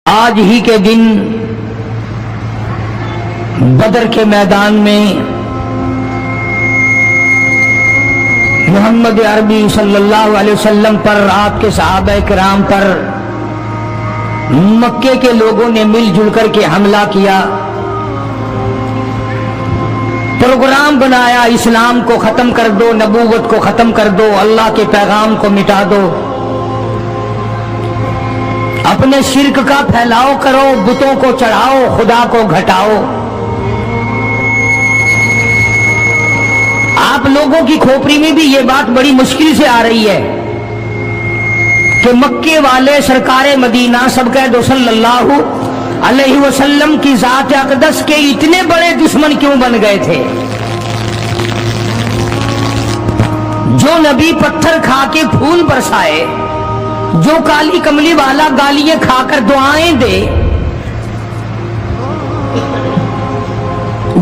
آج ہی کے دن بدر کے میدان میں محمد عربی صلی اللہ علیہ وسلم پر، آپ کے صحابہ کرام پر مکے کے لوگوں نے مل جل کر کے حملہ کیا، پروگرام بنایا، اسلام کو ختم کر دو، نبوت کو ختم کر دو، اللہ کے پیغام کو مٹا دو، اپنے شرک کا پھیلاؤ کرو، بتوں کو چڑھاؤ، خدا کو گھٹاؤ۔ آپ لوگوں کی کھوپڑی میں بھی یہ بات بڑی مشکل سے آ رہی ہے کہ مکے والے سرکار مدینہ سبقید صلی اللہ علیہ وسلم کی ذات اقدس کے اتنے بڑے دشمن کیوں بن گئے تھے؟ جو نبی پتھر کھا کے پھول برسائے، جو کالی کملی والا گالیاں کھا کر دعائیں دے،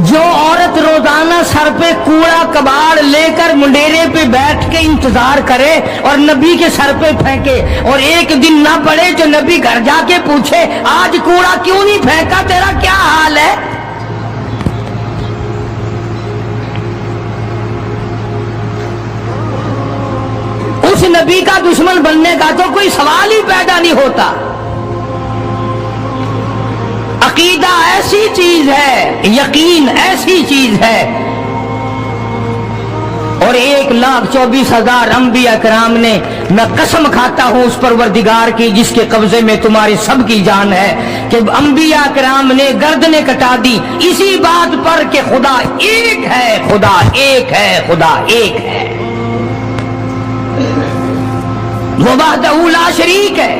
جو عورت روزانہ سر پہ کوڑا کباڑ لے کر منڈیرے پہ بیٹھ کے انتظار کرے اور نبی کے سر پہ پھینکے، اور ایک دن نہ پڑے جو نبی گھر جا کے پوچھے آج کوڑا کیوں نہیں پھینکا، تیرا کیا حال ہے؟ اس نبی کا دشمن بننے کا تو کوئی سوال ہی پیدا نہیں ہوتا۔ عقیدہ ایسی چیز ہے، یقین ایسی چیز ہے، اور 1,24,000 انبیاء کرام نے، میں قسم کھاتا ہوں اس پروردگار کی جس کے قبضے میں تمہاری سب کی جان ہے، کہ انبیاء کرام نے گردنیں کٹا دی اسی بات پر کہ خدا ایک ہے، خدا ایک ہے، خدا ایک ہے، وہ وحدہ لا شریک ہے،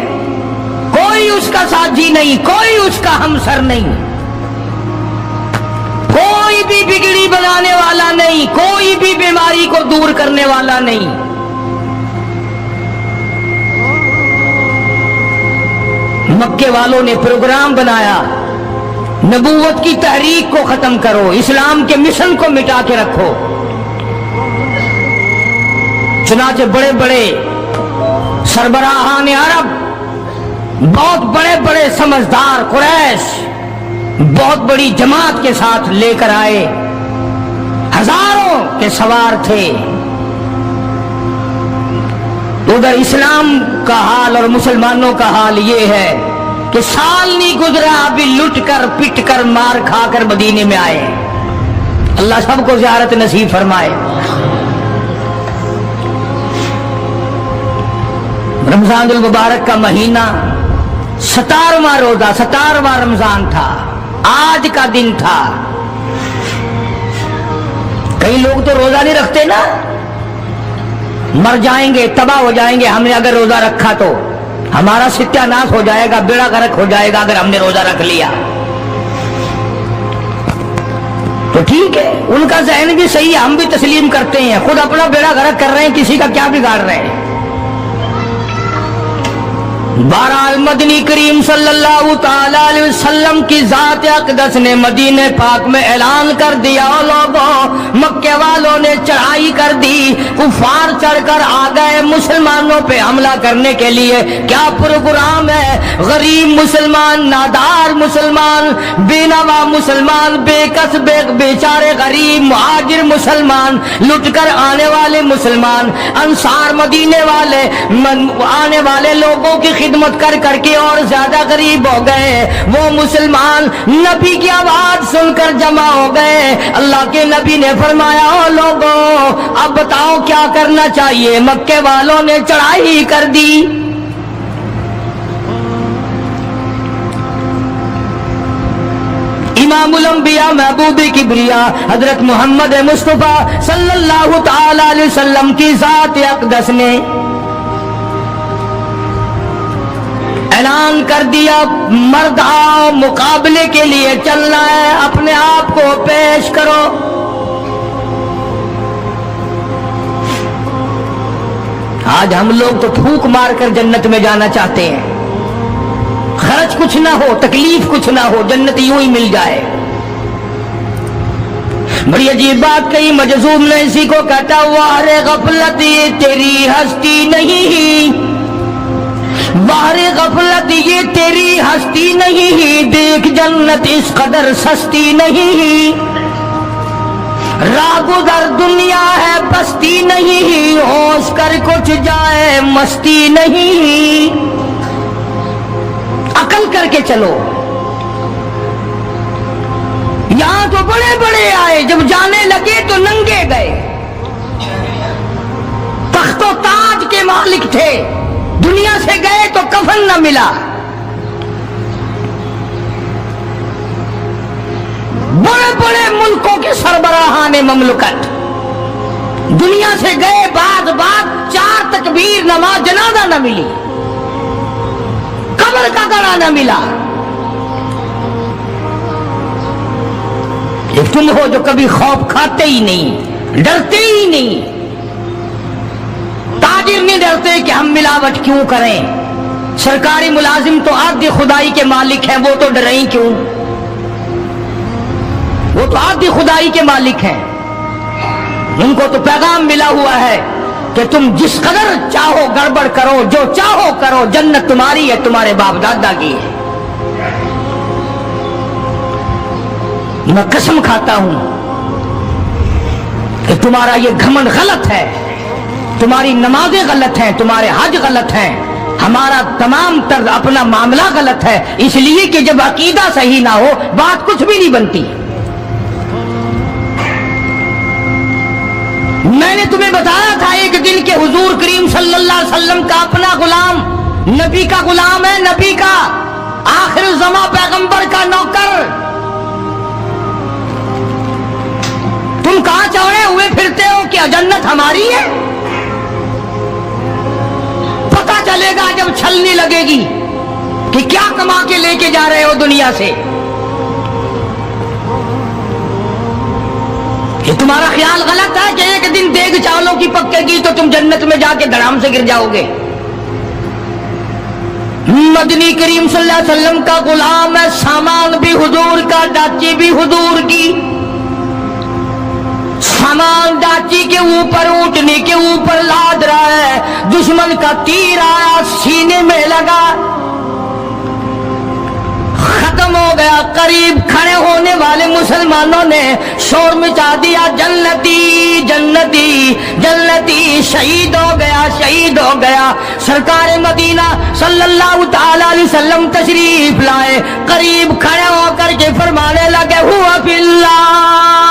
کوئی اس کا ساتھی نہیں، کوئی اس کا ہمسر نہیں، کوئی بھی بگڑی بنانے والا نہیں، کوئی بھی بیماری کو دور کرنے والا نہیں۔ مکے والوں نے پروگرام بنایا، نبوت کی تحریک کو ختم کرو، اسلام کے مشن کو مٹا کے رکھو۔ چنانچہ بڑے بڑے سربراہان عرب، بہت بڑے بڑے سمجھدار قریش بہت بڑی جماعت کے ساتھ لے کر آئے، ہزاروں کے سوار تھے۔ ادھر اسلام کا حال اور مسلمانوں کا حال یہ ہے کہ سال نہیں گزرا ابھی لٹ کر پٹ کر مار کھا کر مدینے میں آئے۔ اللہ سب کو زیارت نصیب فرمائے۔ رمضان المبارک کا مہینہ 17واں روزہ، 17واں رمضان تھا، آج کا دن تھا۔ کئی لوگ تو روزہ نہیں رکھتے نا، مر جائیں گے، تباہ ہو جائیں گے۔ ہم نے اگر روزہ رکھا تو ہمارا ستیہ ناش ہو جائے گا، بیڑا غرق ہو جائے گا اگر ہم نے روزہ رکھ لیا۔ تو ٹھیک ہے، ان کا ذہن بھی صحیح ہے، ہم بھی تسلیم کرتے ہیں، خود اپنا بیڑا غرق کر رہے ہیں، کسی کا کیا بگاڑ رہے ہیں۔ بہرحال مدنی کریم صلی اللہ تعالی علیہ وسلم کی ذات اقدس نے مدینہ پاک میں اعلان کر دیا، لوگوں مکے والوں نے چڑھائی کر دی، کفار چڑھ کر آ گئے مسلمانوں پہ حملہ کرنے کے لیے۔ کیا پروگرام ہے؟ غریب مسلمان، نادار مسلمان، بے نوا مسلمان، بے کس بے بیچارے غریب مہاجر مسلمان، لٹ کر آنے والے مسلمان، انصار مدینے والے آنے والے لوگوں کی خدمت کر کر کے اور زیادہ غریب ہو گئے۔ وہ مسلمان نبی کی آواز سن کر جمع ہو گئے۔ اللہ کے نبی نے فرمایا، او لوگوں اب بتاؤ کیا کرنا چاہیے؟ مکے والوں نے چڑھائی کر دی۔ امام الانبیاء محبوب کبریا حضرت محمد مصطفیٰ صلی اللہ تعالی علیہ وسلم کی ذات اقدس نے اعلان کر دیا، مرد آؤ، مقابلے کے لیے چلنا ہے، اپنے آپ کو پیش کرو۔ آج ہم لوگ تو پھونک مار کر جنت میں جانا چاہتے ہیں، خرچ کچھ نہ ہو، تکلیف کچھ نہ ہو، جنت یوں ہی مل جائے۔ بڑی عجیب بات کہی، مجذوب نے اسی کو کہتا ہوا، ارے غفلت یہ تیری ہستی نہیں، باہر غفلت یہ تیری ہستی نہیں، دیکھ جنت اس قدر سستی نہیں، راہ گزر دنیا ہے بستی نہیں، ہوش کر کچھ جائے مستی نہیں، عقل کر کے چلو۔ یہاں تو بڑے بڑے آئے، جب جانے لگے تو ننگے گئے، تخت و تاج کے مالک تھے، دنیا سے گئے تو کفن نہ ملا۔ بڑے بڑے ملکوں کے سربراہان مملکت دنیا سے گئے، بعد 4 تکبیر نماز جنازہ نہ ملی، قبر کا گڑا نہ ملا۔ یہ تم ہو جو کبھی خوف کھاتے ہی نہیں، ڈرتے ہی نہیں۔ تاجر نہیں ڈرتے کہ ہم ملاوٹ کیوں کریں، سرکاری ملازم تو آدھی خدائی کے مالک ہیں، وہ تو ڈریں کیوں، وہ تو آدھی خدائی کے مالک ہیں، ان کو تو پیغام ملا ہوا ہے کہ تم جس قدر چاہو گڑبڑ کرو، جو چاہو کرو، جنت تمہاری ہے، تمہارے باپ دادا کی ہے۔ میں قسم کھاتا ہوں کہ تمہارا یہ گھمنڈ غلط ہے، تمہاری نمازیں غلط ہیں، تمہارے حج غلط ہیں، ہمارا تمام تر اپنا معاملہ غلط ہے، اس لیے کہ جب عقیدہ صحیح نہ ہو بات کچھ بھی نہیں بنتی۔ میں نے تمہیں بتایا تھا ایک دن کہ حضور کریم صلی اللہ علیہ وسلم کا اپنا غلام، نبی کا غلام ہے، نبی کا آخر الزماں پیغمبر کا نوکر، تم کہاں چوڑے ہوئے پھرتے ہو کہ جنت ہماری ہے؟ پتہ چلے گا جب چھلنی لگے گی کہ کیا کما کے لے کے جا رہے ہو دنیا سے۔ یہ تمہارا خیال غلط ہے کہ ایک دن دیگ چاولوں کی پکے گی تو تم جنت میں جا کے دھڑام سے گر جاؤ گے۔ مدنی کریم صلی اللہ علیہ وسلم کا غلام ہے، سامان بھی حضور کا، ڈاچی بھی حضور کی، سامان ڈاچی کے اوپر اونٹنی کے اوپر لاد رہا ہے، دشمن کا تیر آیا سینے میں لگا، ختم ہو گیا۔ قریب کھڑے ہونے والے مسلمانوں نے شور مچا دیا، جنتی جنتی جنتی، شہید ہو گیا شہید ہو گیا۔ سرکار مدینہ صلی اللہ تعالی علیہ وسلم تشریف لائے، قریب کھڑے ہو کر کے فرمانے لگے، ہوا فی النار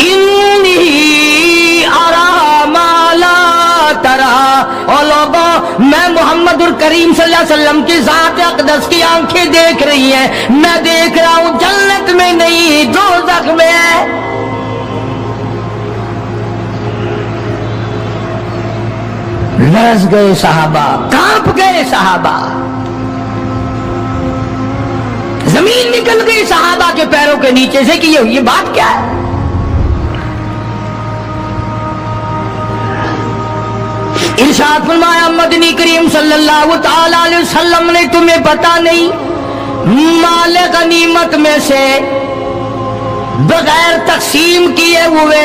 انی ارا ما لا ترا۔ اور لوگوں، میں محمد الکریم صلی اللہ علیہ وسلم کی ذات اقدس کی آنکھیں دیکھ رہی ہیں، میں دیکھ رہا ہوں جنت میں نہیں دوزخ میں ہے۔ لرز گئے صحابہ، کانپ گئے صحابہ، زمین نکل گئی صحابہ کے پیروں کے نیچے سے کہ یہ بات کیا ہے۔ ارشاد فرمایا مدنی کریم صلی اللہ تعالی علیہ وسلم نے، تمہیں پتا نہیں مال غنیمت میں سے بغیر تقسیم کیے ہوئے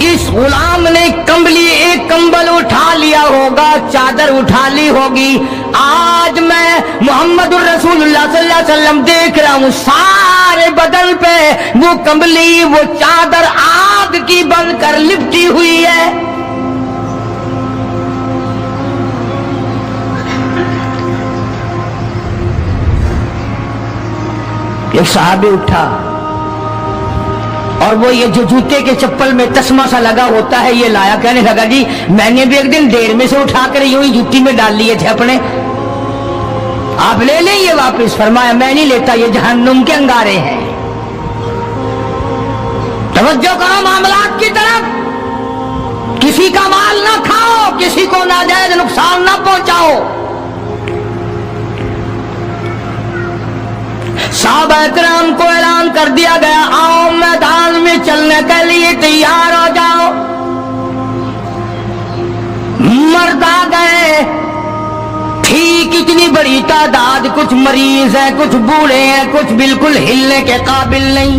اس غلام نے کمبلی، ایک کمبل اٹھا لیا ہوگا، چادر اٹھا لی ہوگی۔ آج میں محمد الرسول اللہ صلی اللہ علیہ وسلم دیکھ رہا ہوں سارے بدن پہ وہ کمبلی، وہ چادر آگ کی بن کر لپٹی ہوئی ہے۔ ایک صحابی اٹھا اور وہ یہ جو جوتے کے چپل میں تسمہ سا لگا ہوتا ہے یہ لایا، کہنے لگا جی میں نے بھی ایک دن دیر میں سے اٹھا کر یوں ہی جوتی میں ڈال لیے تھے اپنے، آپ لے لیں یہ واپس۔ فرمایا میں نہیں لیتا، یہ جہنم کے انگارے ہیں۔ توجہ کرو معاملات کی طرف، کسی کا مال نہ کھاؤ، کسی کو ناجائز نقصان نہ پہنچاؤ۔ صحابہ کرام کو اعلان کر دیا گیا، آؤ میدان میں چلنے کے لیے تیار ہو جاؤ۔ مرد آ گئے، ٹھیک اتنی بڑی تعداد، کچھ مریض ہیں، کچھ بوڑھے ہیں، کچھ بالکل ہلنے کے قابل نہیں۔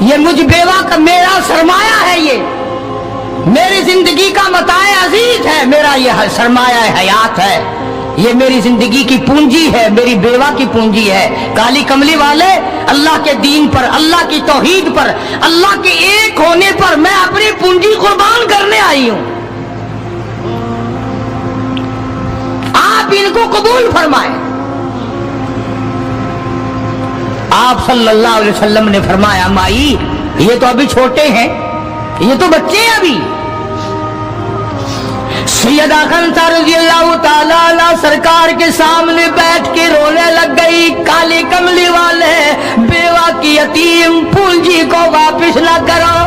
یہ مجھ بیوہ کا میرا سرمایہ ہے، یہ میری زندگی کا متاع عزیز ہے، میرا یہ سرمایہ حیات ہے، یہ میری زندگی کی پونجی ہے، میری بیوہ کی پونجی ہے۔ کالی کملی والے، اللہ کے دین پر، اللہ کی توحید پر، اللہ کے ایک ہونے پر میں اپنی پونجی قربان کرنے آئی ہوں، آپ ان کو قبول فرمائیں۔ آپ صلی اللہ علیہ وسلم نے فرمایا مائی یہ تو ابھی چھوٹے ہیں، یہ تو بچے ہیں ابھی۔ سیدہ خنسا رضی اللہ تعالیٰ عنہ سرکار کے سامنے بیٹھ کے رونے لگ گئی، کالی کملی والے بیوہ کی یتیم پونجی کو واپس نہ کرو،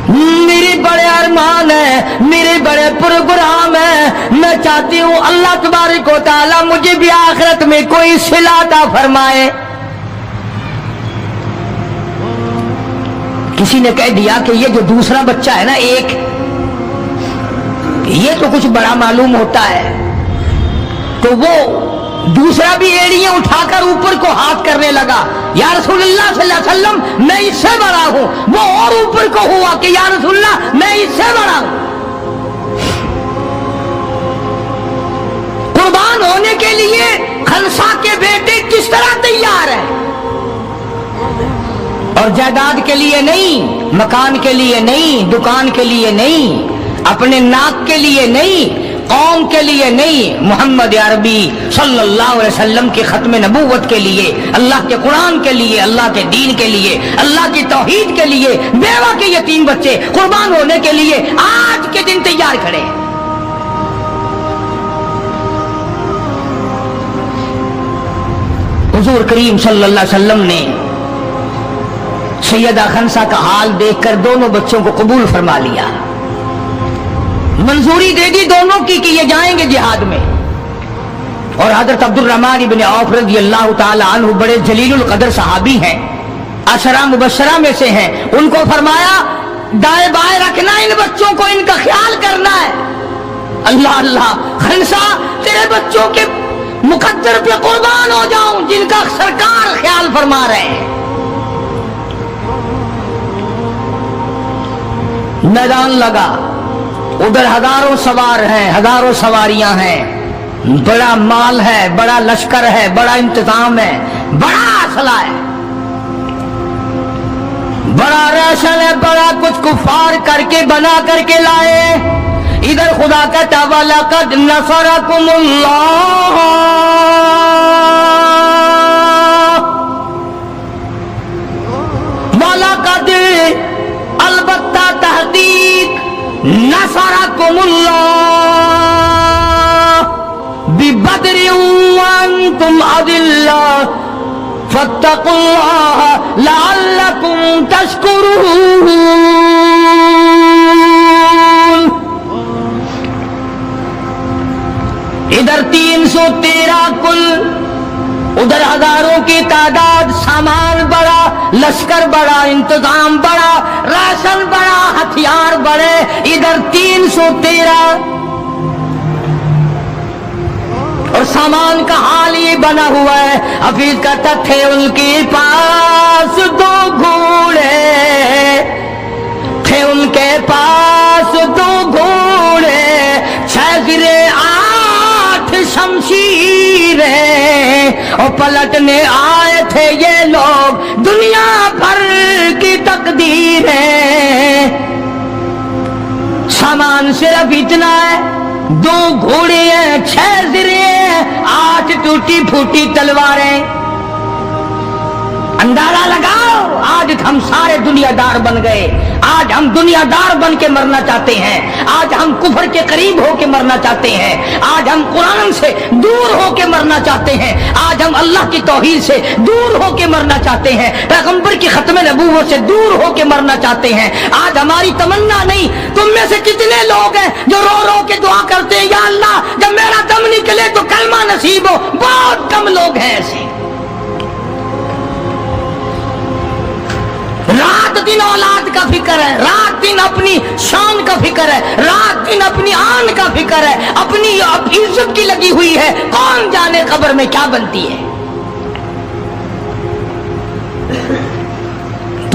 میری بڑے ارمان ہے، میرے بڑے پروگرام ہے، میں چاہتی ہوں اللہ تبارک و تعالیٰ مجھے بھی آخرت میں کوئی صلہ عطا فرمائے۔ کسی نے کہہ دیا کہ یہ جو دوسرا بچہ ہے نا ایک، یہ تو کچھ بڑا معلوم ہوتا ہے، تو وہ دوسرا بھی ایڑیاں اٹھا کر اوپر کو ہاتھ کرنے لگا، یا رسول اللہ صلی اللہ علیہ وسلم میں اس سے بڑا ہوں، وہ اور اوپر کو ہوا کہ یا رسول اللہ میں اس سے بڑا ہوں۔ قربان ہونے کے لیے خنسا کے بیٹے کس طرح تیار ہیں، اور جائیداد کے لیے نہیں، مکان کے لیے نہیں، دکان کے لیے نہیں، اپنے ناک کے لیے نہیں، قوم کے لیے نہیں، محمد عربی صلی اللہ علیہ وسلم کے ختم نبوت کے لیے، اللہ کے قرآن کے لیے، اللہ کے دین کے لیے، اللہ کی توحید کے لیے، بیوہ کے یتیم بچے قربان ہونے کے لیے آج کے دن تیار کھڑے ہیں۔ حضور کریم صلی اللہ علیہ وسلم نے سیدہ خنسا کا حال دیکھ کر دونوں بچوں کو قبول فرما لیا، منظوری دے دی دونوں کی کہ یہ جائیں گے جہاد میں۔ اور حضرت عبد الرحمن بن عوف رضی اللہ تعالی عنہ بڑے جلیل القدر صحابی ہیں، عشرہ مبشرہ میں سے ہیں، ان کو فرمایا دائیں بائیں رکھنا ان بچوں کو، ان کا خیال کرنا ہے۔ اللہ اللہ، خنسا تیرے بچوں کے مقدر پہ قربان ہو جاؤں جن کا سرکار خیال فرما رہے ہیں۔ میدان لگا، ادھر ہزاروں سوار ہیں، ہزاروں سواریاں ہیں، بڑا مال ہے، بڑا لشکر ہے، بڑا انتظام ہے، بڑا اسلحہ ہے، بڑا ریشن ہے، بڑا کچھ کفار کر کے بنا کر کے لائے۔ ادھر خدا کہتا وَلَقَدْ نَصَرَكُمُ اللَّهُ، وَلَقَدْ البتہ تحقیق نصرکم اللہ ببدر وانتم اذلہ فاتقوا اللہ لعلکم تشکرون۔ ادھر 313 کل، ادھر ہزاروں کی تعداد، سامان بڑا، لشکر بڑا، انتظام بڑا، راشن بڑا، ہتھیار بڑے، ادھر 313، اور سامان کا حال یہ بنا ہوا ہے۔ حفیظ کہتا تھے ان کے پاس 2 گھوڑے، تھے ان کے پاس 2 گھوڑے، 6 گرے 8 شمشیریں، اور پلٹنے آئے تھے یہ لوگ دنیا بھر کی تقدیریں۔ سامان صرف اتنا ہے، 2 گھوڑے ہیں، 6 زرے ہیں، 8 ٹوٹی پھوٹی تلواریں۔ اندازہ لگاؤ، آج ہم سارے دنیا دار بن گئے، آج ہم دنیا دار بن کے مرنا چاہتے ہیں، آج ہم کفر کے قریب ہو کے مرنا چاہتے ہیں، آج ہم قرآن سے دور ہو کے مرنا چاہتے ہیں، آج ہم اللہ کی توحید سے دور ہو کے مرنا چاہتے ہیں، پیغمبر کی ختم نبوت سے دور ہو کے مرنا چاہتے ہیں۔ آج ہماری تمنا نہیں، تم میں سے کتنے لوگ ہیں جو رو رو کے دعا کرتے ہیں یا اللہ جب میرا دم نکلے تو کلمہ نصیب ہو؟ بہت کم لوگ ہیں ایسے۔ رات دن اولاد کا فکر ہے، رات دن اپنی شان کا فکر ہے، رات دن اپنی آن کا فکر ہے، اپنی عزت کی لگی ہوئی ہے، کون جانے قبر میں کیا بنتی ہے۔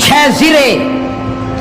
6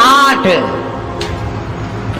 8,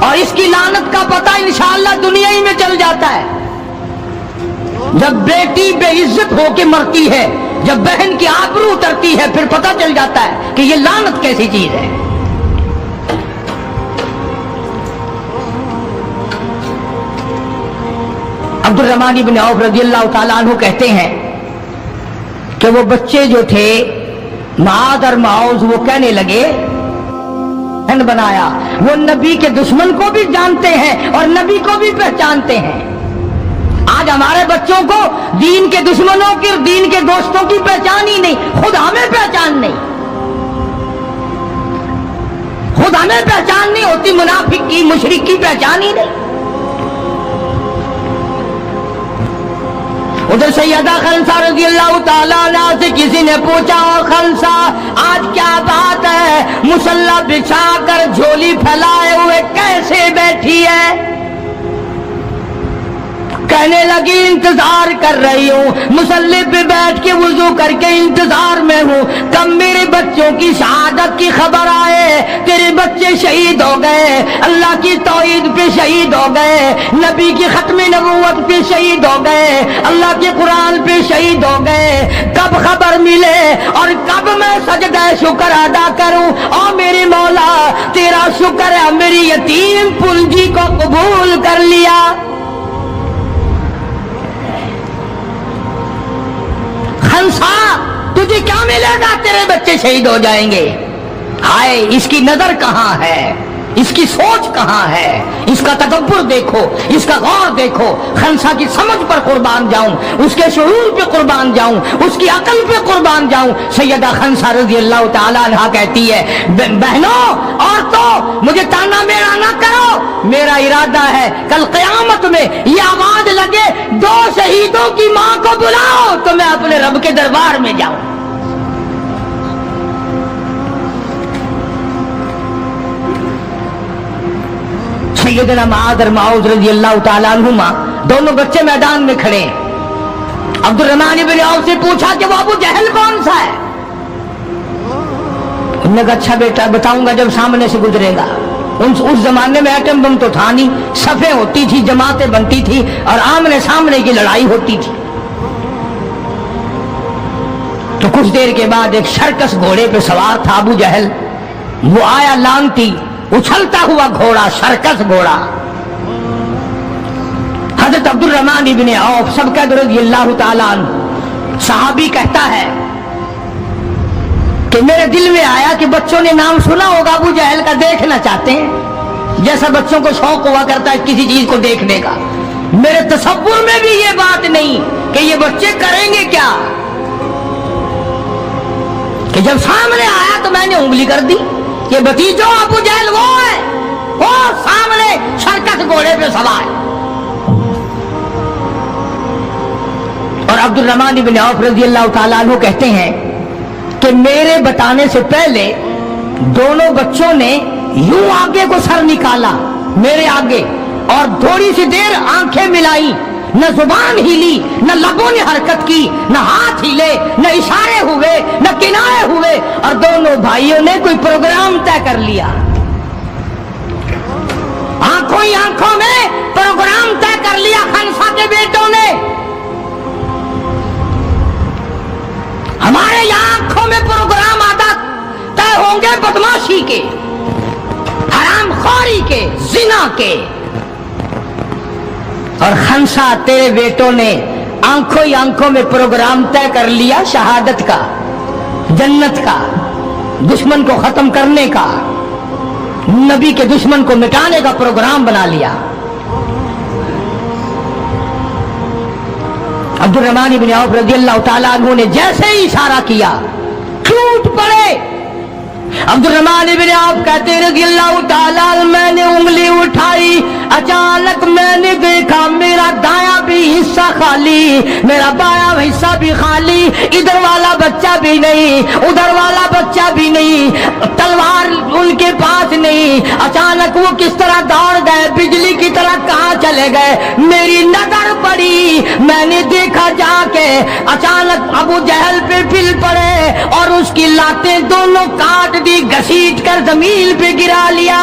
اور اس کی لعنت کا پتہ انشاءاللہ دنیا ہی میں چل جاتا ہے. جب بیٹی بے عزت ہو کے مرتی ہے، جب بہن کی آبرو اترتی ہے، پھر پتہ چل جاتا ہے کہ یہ لعنت کیسی چیز ہے. عبد الرحمن بن عوف رضی اللہ تعالیٰ عنہ کہتے ہیں کہ وہ بچے جو تھے معاذ اور معوذ، وہ کہنے لگے بنایا. وہ نبی کے دشمن کو بھی جانتے ہیں اور نبی کو بھی پہچانتے ہیں. آج ہمارے بچوں کو دین کے دشمنوں کی اور دین کے دوستوں کی پہچان ہی نہیں، خود ہمیں پہچان نہیں، خود ہمیں پہچان نہیں ہوتی، منافق کی مشرک کی پہچان ہی نہیں. ادھر سیدہ خنسا رضی اللہ تعالیٰ عنہ سے کسی نے پوچھا، خنسا آج کیا بات ہے، مصلی بچھا کر جھولی پھیلائے ہوئے کیسے بیٹھی ہے؟ کہنے لگی انتظار کر رہی ہوں، مصلی پہ بیٹھ کے وضو کر کے انتظار میں ہوں کب میرے بچوں کی شہادت کی خبر آئے. تیرے بچے شہید ہو گئے، اللہ کی توحید پہ شہید ہو گئے، نبی کی ختم نبوت پہ شہید ہو گئے، اللہ کے قرآن پہ شہید ہو گئے. کب خبر ملے اور کب میں سجدہ شکر ادا کروں؟ اور میرے مولا تیرا شکر ہے میری یتیم پنجی کو قبول کر لیا. خنسا تجھے کیا ملے گا، تیرے بچے شہید ہو جائیں گے. ہائے اس کی نظر کہاں ہے، اس کی سوچ کہاں ہے، اس کا تکبر دیکھو، اس کا غور دیکھو. خنسا کی سمجھ پر قربان جاؤں، اس کے شعور پہ قربان جاؤں، اس کی عقل پہ قربان جاؤں. سیدہ خنسا رضی اللہ تعالیٰ عنہ کہتی ہے، بہنوں عورتوں مجھے تانا میرا نہ کرو، میرا ارادہ ہے کل قیامت میں یہ آواز لگے 2 شہیدوں کی ماں کو بلاؤ تو میں اپنے رب کے دربار میں جاؤں. سیدنا معاذ اور معوذ رضی اللہ تعالیٰ عنہما دونوں بچے میدان میں کھڑے. عبد الرحمن بن عوف سے پوچھا کہ وہ ابو جہل کون سا ہے؟ انہوں نے کہا اچھا بیٹا بتاؤں گا جب سامنے سے گزرے گا. اس زمانے میں ایٹم بم تو تھا نہیں، صفیں ہوتی تھی، جماعتیں بنتی تھی اور آمنے سامنے کی لڑائی ہوتی تھی. تو کچھ دیر کے بعد ایک شرکس گھوڑے پہ سوار تھا ابو جہل. وہ آیا لانتی اچھلتا ہوا گھوڑا، شرکس گھوڑا. حضرت عبد الرحمن بن عوف سب کا رضی اللہ تعالیٰ عنہ صحابی کہتا ہے کہ میرے دل میں آیا کہ بچوں نے نام سنا ہوگا ابو جہل کا، دیکھنا چاہتے ہیں جیسا بچوں کو شوق ہوا کرتا ہے کسی چیز کو دیکھنے کا. میرے تصور میں بھی یہ بات نہیں کہ یہ بچے کریں گے کیا، کہ جب سامنے آیا تو میں نے انگلی کر دی کہ بھتیجو ابو جہل وہ ہے، وہ سامنے شرکس گھوڑے پہ سوار. اور عبد الرحمن بن عوف رضی اللہ تعالیٰ عنہ کہتے ہیں کہ میرے بتانے سے پہلے دونوں بچوں نے یوں آگے کو سر نکالا میرے آگے اور تھوڑی سی دیر آنکھیں ملائی، نہ زبان ہلی، نہ لبوں نے حرکت کی، نہ ہاتھ ہلے، نہ اشارے ہوئے، نہ کنارے ہوئے، اور دونوں بھائیوں نے کوئی پروگرام طے کر لیا. آنکھوں ہی آنکھوں میں پروگرام طے کر لیا خنسا کے بیٹوں نے. ہمارے یہاں آنکھوں میں پروگرام عادت طے ہوں گے بدماشی کے، حرام خوری کے، زنا کے. اور خنسا تیرے بیٹوں نے آنکھوں ہی آنکھوں میں پروگرام طے کر لیا شہادت کا، جنت کا، دشمن کو ختم کرنے کا، نبی کے دشمن کو مٹانے کا پروگرام بنا لیا. عبد الرحمن بن عوف رضی اللہ تعالیٰ عنہ نے جیسے ہی اشارہ کیا ٹوٹ پڑے. عبد الرحمن بن عوف کہتے رضی اللہ تعالیٰ میں نے انگلی اٹھائی، اچانک میں نے دیکھا میرا دایاں بھی حصہ خالی، میرا بایاں حصہ بھی خالی، ادھر والا بچہ بھی نہیں، ادھر والا بچہ بھی نہیں، تلوار ان کے پاس نہیں. اچانک وہ کس طرح دوڑ گئے، بجلی کی طرح کہاں چلے گئے. میری نظر پڑی، میں نے دیکھا جا کے اچانک ابو جہل پہ پل پڑے اور اس کی لاتیں دونوں کاٹ دی، گھسیٹ کر زمین پہ گرا لیا.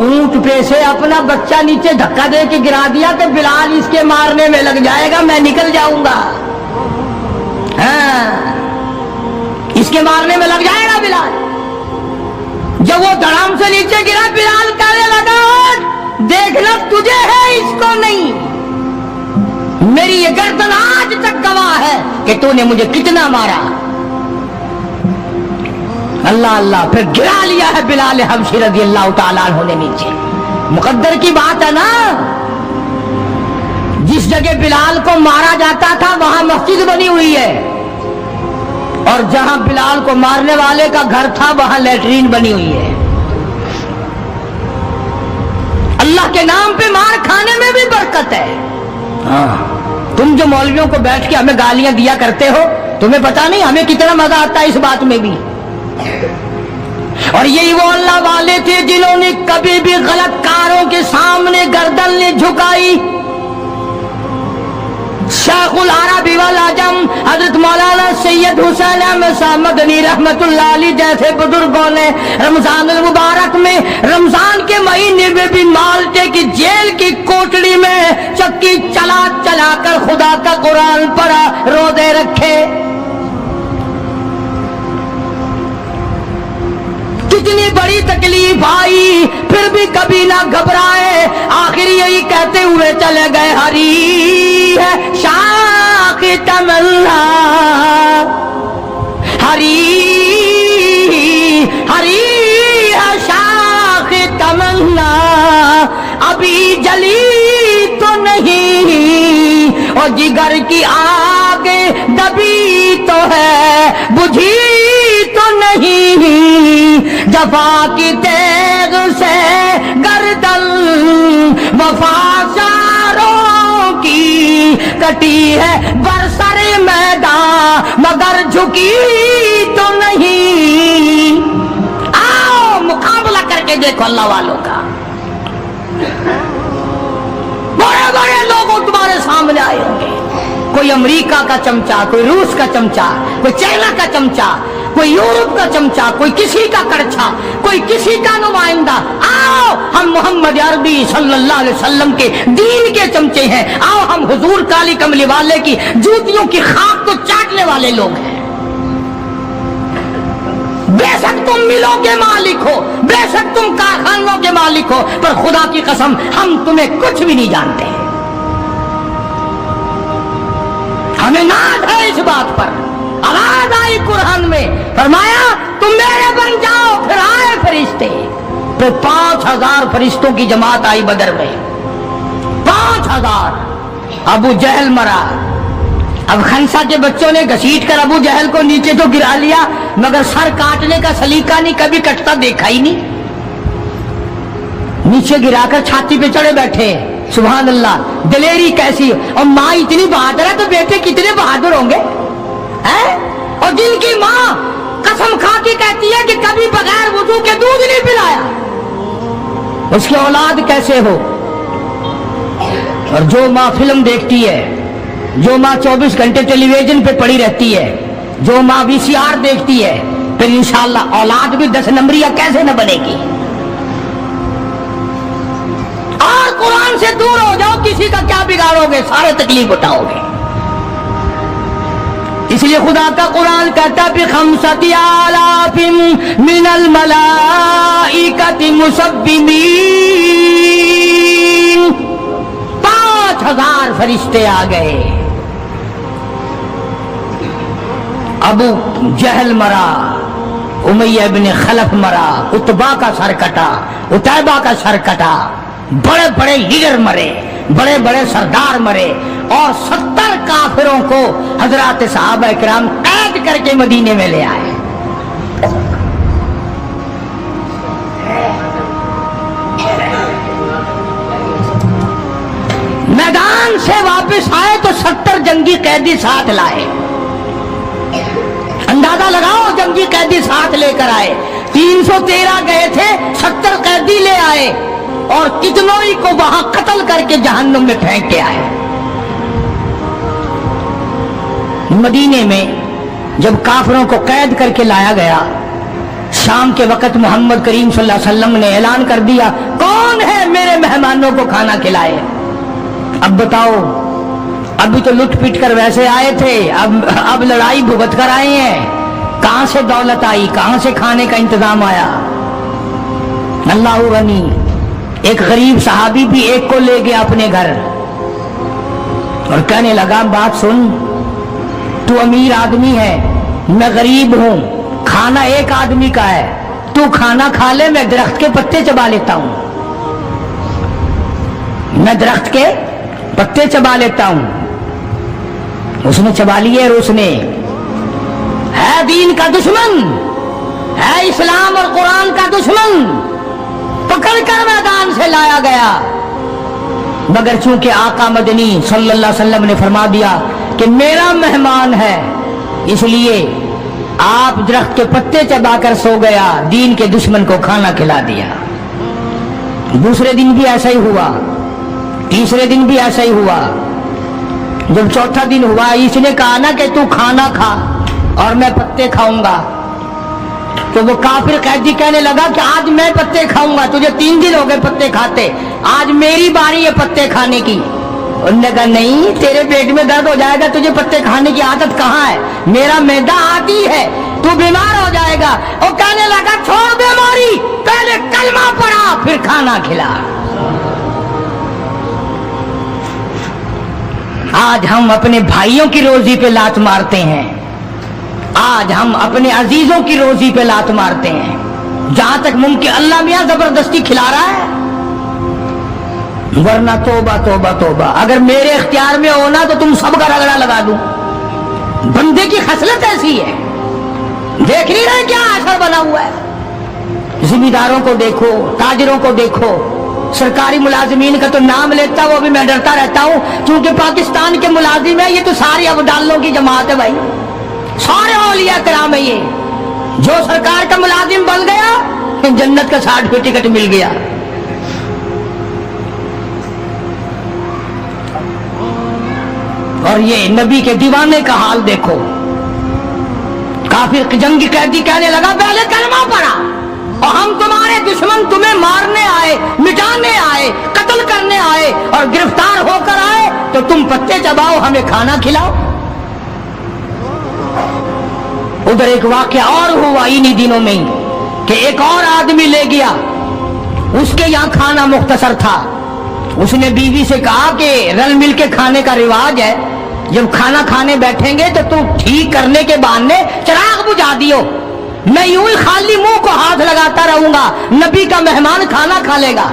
اونٹ پہ سے اپنا بچہ نیچے دھکا دے کے گرا دیا کہ بلال اس کے مارنے میں لگ جائے گا، میں نکل جاؤں گا، ہاں اس کے مارنے میں لگ جائے گا بلال۔ جب وہ دڑام سے نیچے گرا بلال کہنے لگا دیکھنا تجھے ہے اس کو نہیں، میری یہ گردن آج تک گواہ ہے کہ تو نے مجھے کتنا مارا۔ اللہ اللہ، پھر گرا لیا ہے بلال حبشی رضی اللہ تعالیٰ عنہ نے نیچے۔ مقدر کی بات ہے نا، جس جگہ بلال کو مارا جاتا تھا وہاں مسجد بنی ہوئی ہے، اور جہاں بلال کو مارنے والے کا گھر تھا وہاں لیٹرین بنی ہوئی ہے۔ اللہ کے نام پہ مار کھانے میں بھی برکت ہے۔ ہاں تم جو مولویوں کو بیٹھ کے ہمیں گالیاں دیا کرتے ہو، تمہیں پتا نہیں ہمیں کتنا مزہ آتا ہے اس بات میں بھی۔ اور یہی وہ اللہ والے تھے جنہوں نے کبھی بھی غلط کاروں کے سامنے گردن نہیں جھکائی۔ شیخ العرب والعجم حضرت مولانا سید حسین احمد صاحب مدنی رحمت اللہ علیہ جیسے بزرگوں نے رمضان المبارک میں، رمضان کے مہینے میں بھی مالٹے کی جیل کی کوٹڑی میں چکی چلا چلا کر خدا کا قرآن پڑھا، روزے رکھے۔ کتنی بڑی تکلیف آئی پھر بھی کبھی نہ گھبرائے، آخر یہی کہتے ہوئے چلے گئے ہری ہے شاخ تمنا، ہری ہری ہے شاخ تمنا، ابھی جلی تو نہیں اور جگر کی آگ دبی تو ہے، بجھی تو نہیں، جفا کی تیغ سے گردن وفا ساروں کی کٹی ہے برسر میدان مگر جھکی تو نہیں۔ آؤ مقابلہ کر کے دیکھو اللہ والوں کا، بڑے بڑے لوگ تمہارے سامنے آئے ہوں گے، کوئی امریکہ کا چمچا، کوئی روس کا چمچا، کوئی چائنا کا چمچا، کوئی یورپ کا چمچا، کوئی کسی کا کڑچھا، کوئی کسی کا نمائندہ۔ آؤ ہم محمد عربی صلی اللہ علیہ وسلم کے دین کے چمچے ہیں، آؤ ہم حضور کالی کملی والے کی جوتیوں کی خاک کو چاٹنے والے لوگ ہیں۔ بے شک تم ملوں کے مالک ہو، بے شک تم کارخانوں کے مالک ہو، پر خدا کی قسم ہم تمہیں کچھ بھی نہیں جانتے۔ ہمیں ناز ہے اس بات پر۔ آواز آئی قرآن میں، فرمایا تم میرے بن جاؤ، پھر آئے فرشتے، پھر 5000 فرشتوں کی جماعت آئی بدر میں، 5000۔ ابو جہل مرا، اب خنسا کے بچوں نے گھسیٹ کر ابو جہل کو نیچے تو گرا لیا، مگر سر کاٹنے کا سلیقہ نہیں، کبھی کٹتا دیکھا ہی نہیں، نیچے گرا کر چھاتی پہ چڑھے بیٹھے۔ سبحان اللہ، دلیری کیسی، اور ماں اتنی بہادر ہے تو بیٹے کتنے بہادر ہوں گے، اور جن کی ماں قسم کھا کے کہتی ہے کہ کبھی بغیر وضو کے دودھ نہیں پلایا، اس کی اولاد کیسے ہو۔ اور جو ماں فلم دیکھتی ہے، جو ماں 24 گھنٹے ٹیلی ویژن پہ پڑی رہتی ہے، جو ماں VCR دیکھتی ہے، پھر انشاءاللہ اولاد بھی 10 نمبریہ کیسے نہ بنے گی۔ اور قرآن سے دور ہو جاؤ، کسی کا کیا بگاڑو گے، سارے تکلیف اٹھاؤ گے۔ اس لیے خدا کا قرآن کہتا ہے بِخَمْسَةِ آلَافٍ مِّنَ الْمَلَائِكَةِ مُسَبِّحِينَ، 5000 فرشتے آ گئے۔ ابو جہل مرا، امیہ ابن خلف مرا، عتبہ کا سر کٹا، عتیبہ کا سر کٹا، بڑے بڑے لیڈر مرے، بڑے بڑے سردار مرے، اور 70 کافروں کو حضرات صحابہ کرام قید کر کے مدینے میں لے آئے۔ میدان سے واپس آئے تو 70 جنگی قیدی ساتھ لائے۔ اندازہ لگاؤ، جنگی قیدی ساتھ لے کر آئے، 313 گئے تھے، 70 قیدی لے آئے، اور کتنوں ہی کو وہاں قتل کر کے جہنم میں پھینک کے آئے۔ مدینے میں جب کافروں کو قید کر کے لایا گیا شام کے وقت محمد کریم صلی اللہ علیہ وسلم نے اعلان کر دیا کون ہے میرے مہمانوں کو کھانا کھلائے. اب بتاؤ, ابھی تو لٹ پٹ کر ویسے آئے تھے, اب لڑائی بھگت کر آئے ہیں. کہاں سے دولت آئی, کہاں سے کھانے کا انتظام آیا؟ اللہ غنی. ایک غریب صحابی بھی ایک کو لے گیا اپنے گھر اور کہنے لگا بات سن, تو امیر آدمی ہے, میں غریب ہوں, کھانا ایک آدمی کا ہے, تو کھانا کھا لے, میں درخت کے پتے چبا لیتا ہوں, میں درخت کے پتے چبا لیتا ہوں. اس نے چبا لیے اور اس نے, ہے دین کا دشمن, ہے اسلام اور قرآن کا دشمن, پکڑ کر میدان سے لایا گیا. مگر چونکہ آقا مدنی صلی اللہ علیہ وسلم نے فرما دیا کہ میرا مہمان ہے, اس لیے آپ درخت کے پتے چبا کر سو گیا, دین کے دشمن کو کھانا کھلا دیا. دوسرے دن بھی ایسا ہی ہوا, تیسرے دن بھی ایسا ہی ہوا. جب چوتھا دن ہوا اس نے کہا نا کہ تو کھانا کھا اور میں پتے کھاؤں گا, تو وہ کافر قیدی کہنے لگا کہ آج میں پتے کھاؤں گا, تجھے 3 دن ہو گئے پتے کھاتے, آج میری باری ہے پتے کھانے کی. انہوں نے کہا نہیں, تیرے پیٹ میں درد ہو جائے گا, تجھے پتے کھانے کی عادت کہاں ہے, میرا معدہ عادی ہے, تو بیمار ہو جائے گا. وہ کہنے لگا چھوڑ بیماری, پہلے کلمہ پڑھا پھر کھانا کھلا. آج ہم اپنے بھائیوں کی روزی پہ لات مارتے ہیں, آج ہم اپنے عزیزوں کی روزی پہ لات مارتے ہیں, جہاں تک ممکن اللہ میاں زبردستی کھلا رہا ہے, ورنہ توبہ توبہ توبہ. اگر میرے اختیار میں ہونا تو تم سب کا رگڑا لگا دوں. بندے کی خصلت ایسی ہے, دیکھ نہیں رہے کیا اثر بنا ہوا ہے. ذمہ داروں کو دیکھو, تاجروں کو دیکھو, سرکاری ملازمین کا تو نام لیتا وہ بھی میں ڈرتا رہتا ہوں, کیونکہ پاکستان کے ملازم ہیں یہ تو ساری ابدالوں کی جماعت ہے بھائی, سارے اولیاء کرام ہے یہ. جو سرکار کا ملازم بن گیا جنت کا سرٹیفکیٹ مل گیا. اور یہ نبی کے دیوانے کا حال دیکھو, کافر جنگی قیدی کہنے لگا پہلے کلمہ پڑھا, اور ہم تمہارے دشمن تمہیں مارنے آئے, مٹانے آئے, قتل کرنے آئے اور گرفتار ہو کر آئے, تو تم پتے چباؤ ہمیں کھانا کھلاؤ. ادھر ایک واقعہ اور ہوا انہی دنوں میں کہ ایک اور آدمی لے گیا, اس کے یہاں کھانا مختصر تھا. اس نے بیوی سے کہا کہ رل مل کے کھانے کا رواج ہے, جب کھانا کھانے بیٹھیں گے تو تم ٹھیک کرنے کے بہانے چراغ بجھا دیو, میں یوں ہی خالی منہ کو ہاتھ لگاتا رہوں گا, نبی کا مہمان کھانا کھا لے گا.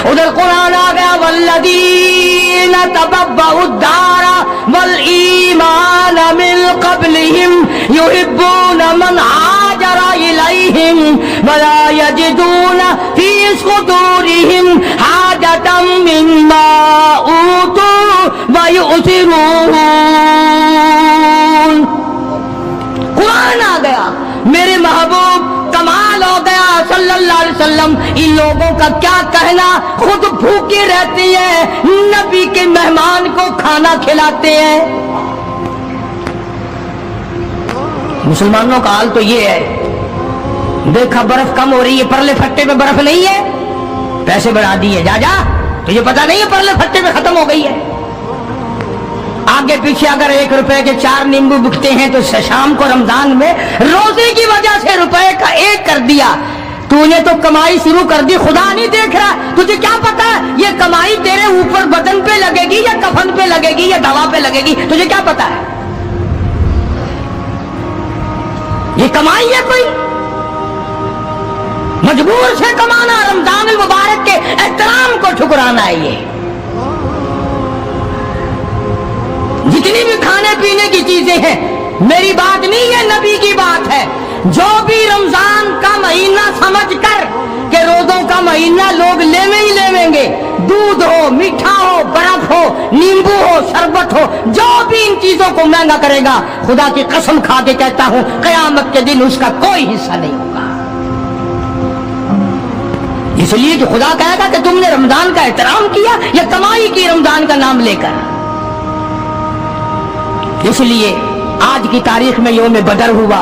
ادھر قرآن آ گیا والذین تبوأوا الدار والایمان من قبلہم یحبون من ہاجر الیہم ولا یجدون فی صدورہم حاجۃ مما اوتوا ویؤثرون. قرآن آ گیا, میرے محبوب کمال ہو گیا صلی اللہ علیہ وسلم. ان لوگوں کا کیا کہنا, خود بھوکے رہتے ہیں, نبی کے مہمان کو کھانا کھلاتے ہیں. مسلمانوں کا حال تو یہ ہے, دیکھا برف کم ہو رہی ہے, پرلے پھٹے میں برف نہیں ہے, پیسے بڑھا دیے, جا جا تجھے پتا نہیں ہے پرلے پھٹے میں ختم ہو گئی ہے. آگے پیچھے اگر 1 روپے کے 4 نیمبو بکتے ہیں تو شام کو رمضان میں روزے کی وجہ سے روپے کا 1 کر دیا. تو نے تو کمائی شروع کر دی, خدا نہیں دیکھ رہا, تجھے کیا پتا یہ کمائی تیرے اوپر بدن پہ لگے گی یا کفن پہ لگے گی یا دوا پہ لگے گی, تجھے کیا پتا ہے؟ یہ کمائی ہے کوئی, مجبور سے کمانا, رمضان المبارک کے احترام کو ٹھکرانا ہے. یہ جتنی بھی کھانے پینے کی چیزیں ہیں, میری بات نہیں ہے, نبی کی بات ہے. جو بھی رمضان کا مہینہ سمجھ کر کہ روزوں کا مہینہ لوگ لیویں ہی لیویں گے, دودھ ہو, میٹھا ہو, برف ہو, نیمبو ہو, شربت ہو, جو بھی ان چیزوں کو مہنگا کرے گا, خدا کی قسم کھا کے کہتا ہوں قیامت کے دن اس کا کوئی حصہ نہیں ہوگا. اس لیے کہ خدا کہے گا کہ تم نے رمضان کا احترام کیا یا کمائی کی رمضان کا نام لے کر. اس لیے آج کی تاریخ میں یوم بدر ہوا,